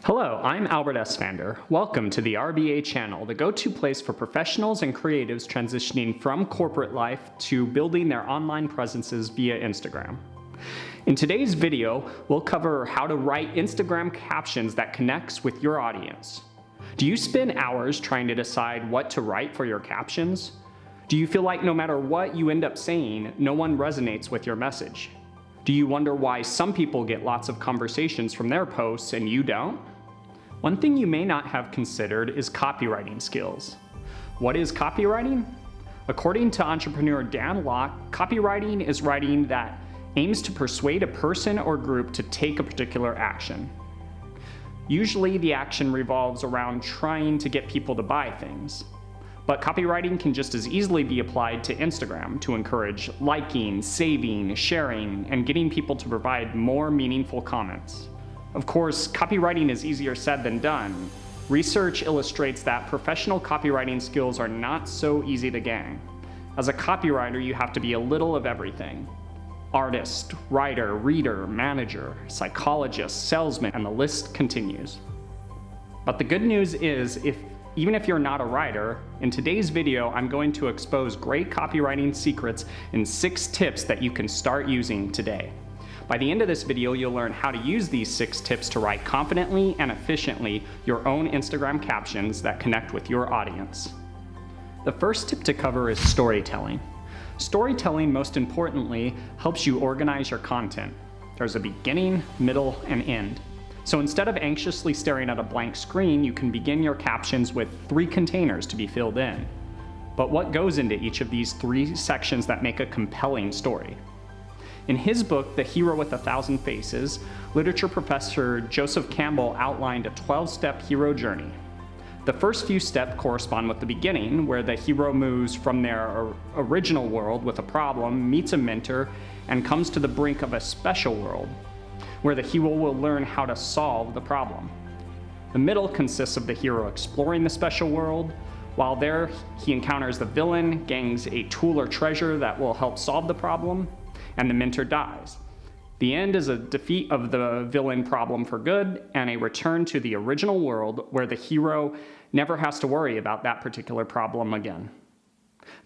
Hello, I'm Albert S. Vander. Welcome to the RBA channel, the go-to place for professionals and creatives transitioning from corporate life to building their online presences via Instagram. In today's video, we'll cover how to write Instagram captions that connects with your audience. Do you spend hours trying to decide what to write for your captions? Do you feel like no matter what you end up saying, no one resonates with your message? Do you wonder why some people get lots of conversations from their posts and you don't? One thing you may not have considered is copywriting skills. What is copywriting? According to entrepreneur Dan Lok, copywriting is writing that aims to persuade a person or group to take a particular action. Usually the action revolves around trying to get people to buy things. But copywriting can just as easily be applied to Instagram to encourage liking, saving, sharing, and getting people to provide more meaningful comments. Of course, copywriting is easier said than done. Research illustrates that professional copywriting skills are not so easy to gain. As a copywriter, you have to be a little of everything. Artist, writer, reader, manager, psychologist, salesman, and the list continues. But the good news is, even if you're not a writer, in today's video, I'm going to expose great copywriting secrets and 6 tips that you can start using today. By the end of this video, you'll learn how to use these 6 tips to write confidently and efficiently your own Instagram captions that connect with your audience. The first tip to cover is storytelling. Storytelling, most importantly, helps you organize your content. There's a beginning, middle, and end. So instead of anxiously staring at a blank screen, you can begin your captions with 3 containers to be filled in. But what goes into each of these 3 sections that make a compelling story? In his book, The Hero with 1,000 Faces, literature professor Joseph Campbell outlined a 12-step hero journey. The first few steps correspond with the beginning, where the hero moves from their original world with a problem, meets a mentor, and comes to the brink of a special world, where the hero will learn how to solve the problem. The middle consists of the hero exploring the special world. While there, he encounters the villain, gains a tool or treasure that will help solve the problem, and the mentor dies. The end is a defeat of the villain problem for good and a return to the original world where the hero never has to worry about that particular problem again.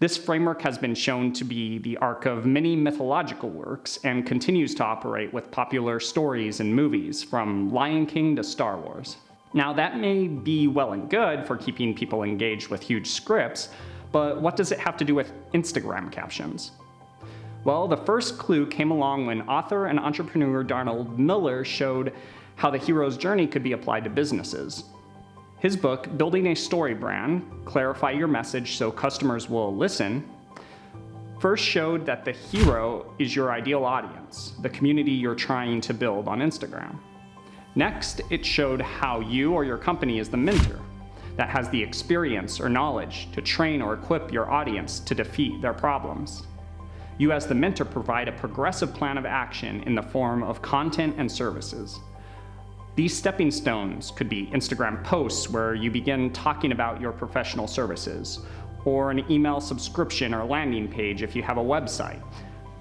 This framework has been shown to be the arc of many mythological works and continues to operate with popular stories and movies, from Lion King to Star Wars. Now, that may be well and good for keeping people engaged with huge scripts, but what does it have to do with Instagram captions? Well, the first clue came along when author and entrepreneur Donald Miller showed how the hero's journey could be applied to businesses. His book, Building a Storybrand, Clarify Your Message So Customers Will Listen, first showed that the hero is your ideal audience, the community you're trying to build on Instagram. Next, it showed how you or your company is the mentor that has the experience or knowledge to train or equip your audience to defeat their problems. You as the mentor provide a progressive plan of action in the form of content and services. These stepping stones could be Instagram posts where you begin talking about your professional services, or an email subscription or landing page if you have a website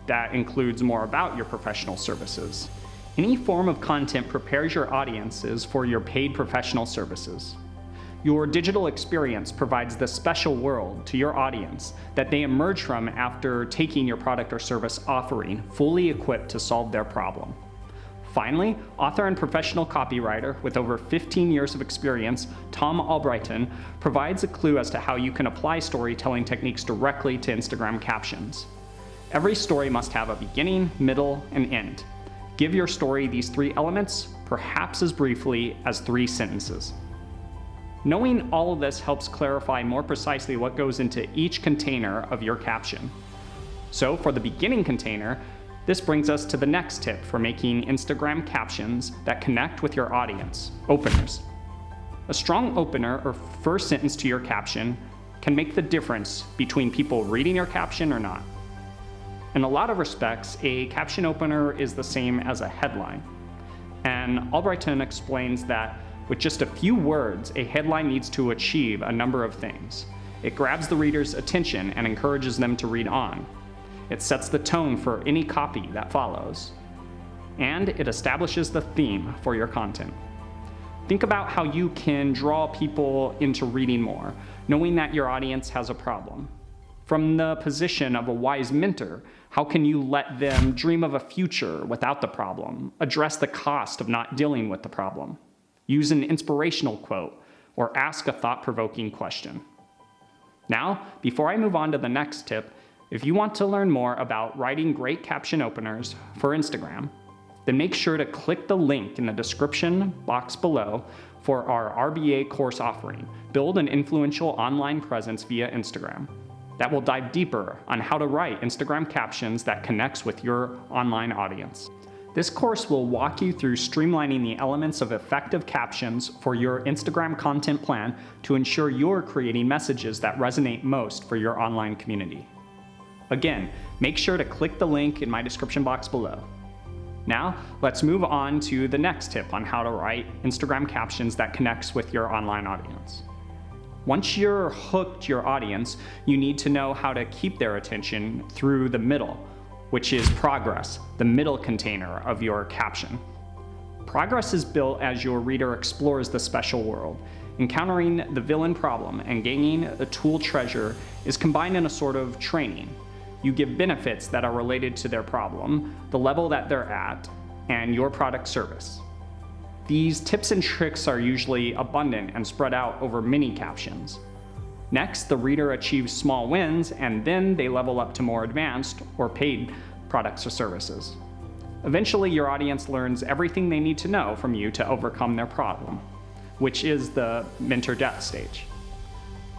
that includes more about your professional services. Any form of content prepares your audiences for your paid professional services. Your digital experience provides the special world to your audience that they emerge from after taking your product or service offering, fully equipped to solve their problem. Finally, author and professional copywriter with over 15 years of experience, Tom Albrighton, provides a clue as to how you can apply storytelling techniques directly to Instagram captions. Every story must have a beginning, middle, and end. Give your story these 3 elements, perhaps as briefly as 3 sentences. Knowing all of this helps clarify more precisely what goes into each container of your caption. So for the beginning container, this brings us to the next tip for making Instagram captions that connect with your audience: openers. A strong opener or first sentence to your caption can make the difference between people reading your caption or not. In a lot of respects, a caption opener is the same as a headline. And Albrighton explains that with just a few words, a headline needs to achieve a number of things. It grabs the reader's attention and encourages them to read on. It sets the tone for any copy that follows. And it establishes the theme for your content. Think about how you can draw people into reading more, knowing that your audience has a problem. From the position of a wise mentor, how can you let them dream of a future without the problem, address the cost of not dealing with the problem, use an inspirational quote, or ask a thought-provoking question? Now, before I move on to the next tip, if you want to learn more about writing great caption openers for Instagram, then make sure to click the link in the description box below for our RBA course offering, Build an Influential Online Presence via Instagram. That will dive deeper on how to write Instagram captions that connects with your online audience. This course will walk you through streamlining the elements of effective captions for your Instagram content plan to ensure you're creating messages that resonate most for your online community. Again, make sure to click the link in my description box below. Now, let's move on to the next tip on how to write Instagram captions that connects with your online audience. Once you're hooked your audience, you need to know how to keep their attention through the middle, which is progress, the middle container of your caption. Progress is built as your reader explores the special world. Encountering the villain problem and gaining the tool treasure is combined in a sort of training. You give benefits that are related to their problem, the level that they're at, and your product service. These tips and tricks are usually abundant and spread out over many captions. Next, the reader achieves small wins, and then they level up to more advanced or paid products or services. Eventually, your audience learns everything they need to know from you to overcome their problem, which is the mentor depth stage.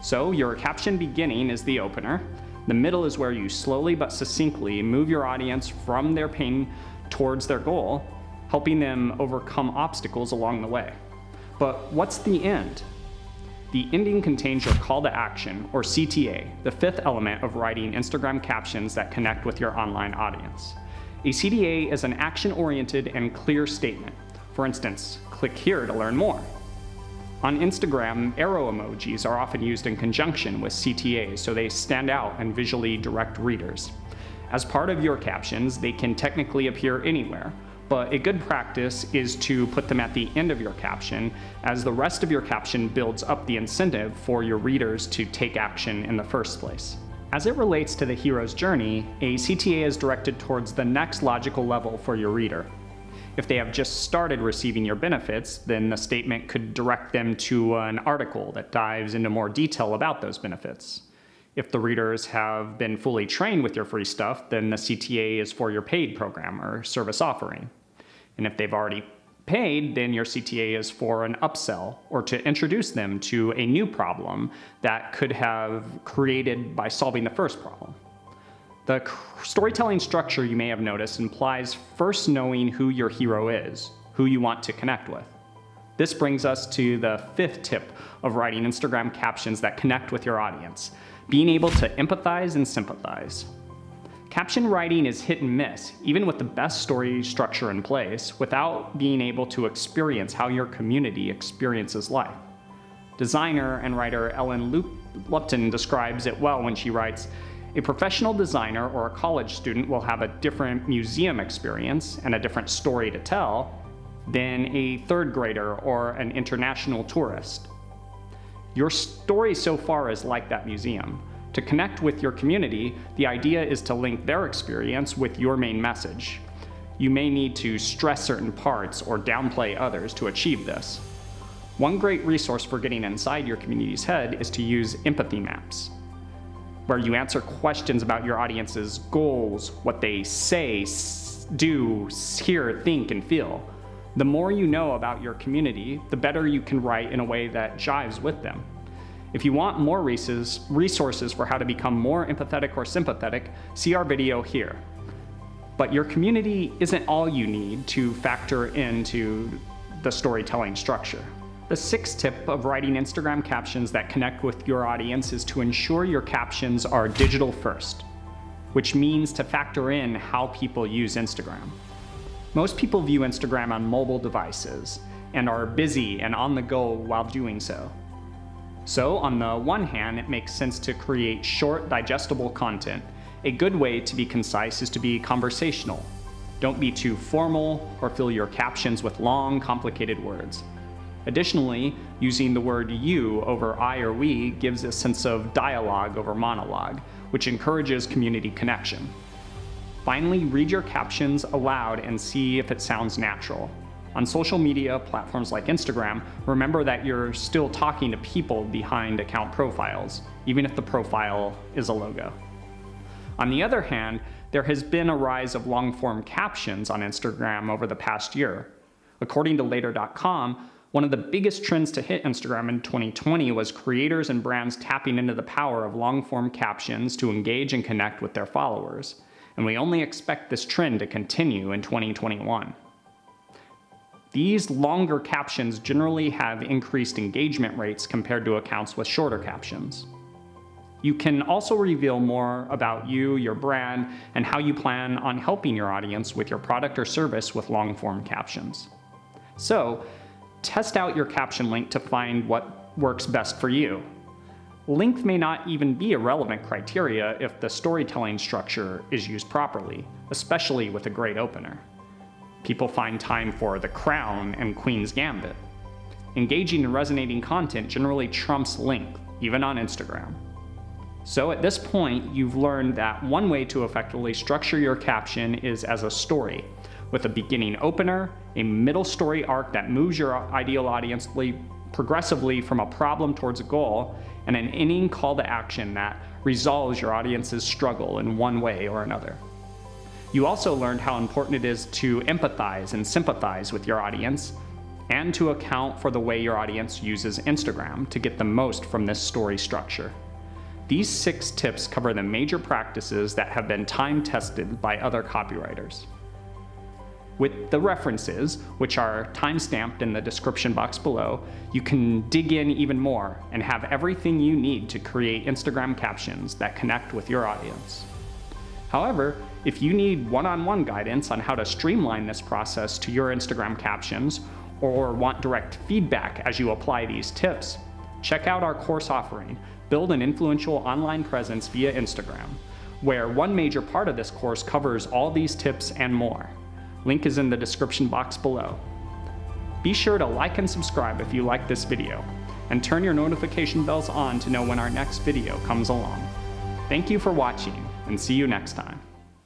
So your caption beginning is the opener. The middle is where you slowly but succinctly move your audience from their pain towards their goal, helping them overcome obstacles along the way. But what's the end? The ending contains your call to action, or CTA, the fifth element of writing Instagram captions that connect with your online audience. A CTA is an action-oriented and clear statement. For instance, click here to learn more. On Instagram, arrow emojis are often used in conjunction with CTAs, so they stand out and visually direct readers. As part of your captions, they can technically appear anywhere, but a good practice is to put them at the end of your caption, as the rest of your caption builds up the incentive for your readers to take action in the first place. As it relates to the hero's journey, a CTA is directed towards the next logical level for your reader. If they have just started receiving your benefits, then the statement could direct them to an article that dives into more detail about those benefits. If the readers have been fully trained with your free stuff, then the CTA is for your paid program or service offering. And if they've already paid, then your CTA is for an upsell or to introduce them to a new problem that could have created by solving the first problem. The storytelling structure, you may have noticed, implies first knowing who your hero is, who you want to connect with. This brings us to the fifth tip of writing Instagram captions that connect with your audience, being able to empathize and sympathize. Caption writing is hit and miss, even with the best story structure in place, without being able to experience how your community experiences life. Designer and writer Lupton describes it well when she writes, "A professional designer or a college student will have a different museum experience and a different story to tell than a third grader or an international tourist. Your story so far is like that museum. To connect with your community, the idea is to link their experience with your main message. You may need to stress certain parts or downplay others to achieve this. One great resource for getting inside your community's head is to use empathy maps, where you answer questions about your audience's goals, what they say, do, hear, think, and feel. The more you know about your community, the better you can write in a way that jives with them. If you want more resources for how to become more empathetic or sympathetic, see our video here. But your community isn't all you need to factor into the storytelling structure. The sixth tip of writing Instagram captions that connect with your audience is to ensure your captions are digital first, which means to factor in how people use Instagram. Most people view Instagram on mobile devices and are busy and on the go while doing so. So on the one hand, it makes sense to create short, digestible content. A good way to be concise is to be conversational. Don't be too formal or fill your captions with long, complicated words. Additionally, using the word you over I or we gives a sense of dialogue over monologue, which encourages community connection. Finally, read your captions aloud and see if it sounds natural. On social media platforms like Instagram, remember that you're still talking to people behind account profiles, even if the profile is a logo. On the other hand, there has been a rise of long-form captions on Instagram over the past year. According to Later.com, one of the biggest trends to hit Instagram in 2020 was creators and brands tapping into the power of long-form captions to engage and connect with their followers. And we only expect this trend to continue in 2021. These longer captions generally have increased engagement rates compared to accounts with shorter captions. You can also reveal more about you, your brand, and how you plan on helping your audience with your product or service with long-form captions. So, test out your caption length to find what works best for you. Length may not even be a relevant criteria if the storytelling structure is used properly, especially with a great opener. People find time for The Crown and Queen's Gambit. Engaging and resonating content generally trumps length, even on Instagram. So at this point, you've learned that one way to effectively structure your caption is as a story, with a beginning opener, a middle story arc that moves your ideal audience progressively from a problem towards a goal, and an ending call to action that resolves your audience's struggle in one way or another. You also learned how important it is to empathize and sympathize with your audience, and to account for the way your audience uses Instagram to get the most from this story structure. These 6 tips cover the major practices that have been time-tested by other copywriters. With the references, which are time-stamped in the description box below, you can dig in even more and have everything you need to create Instagram captions that connect with your audience. However, if you need one-on-one guidance on how to streamline this process to your Instagram captions, or want direct feedback as you apply these tips, check out our course offering, Build an Influential Online Presence via Instagram, where one major part of this course covers all these tips and more. Link is in the description box below. Be sure to like and subscribe if you like this video, and turn your notification bells on to know when our next video comes along. Thank you for watching, and see you next time.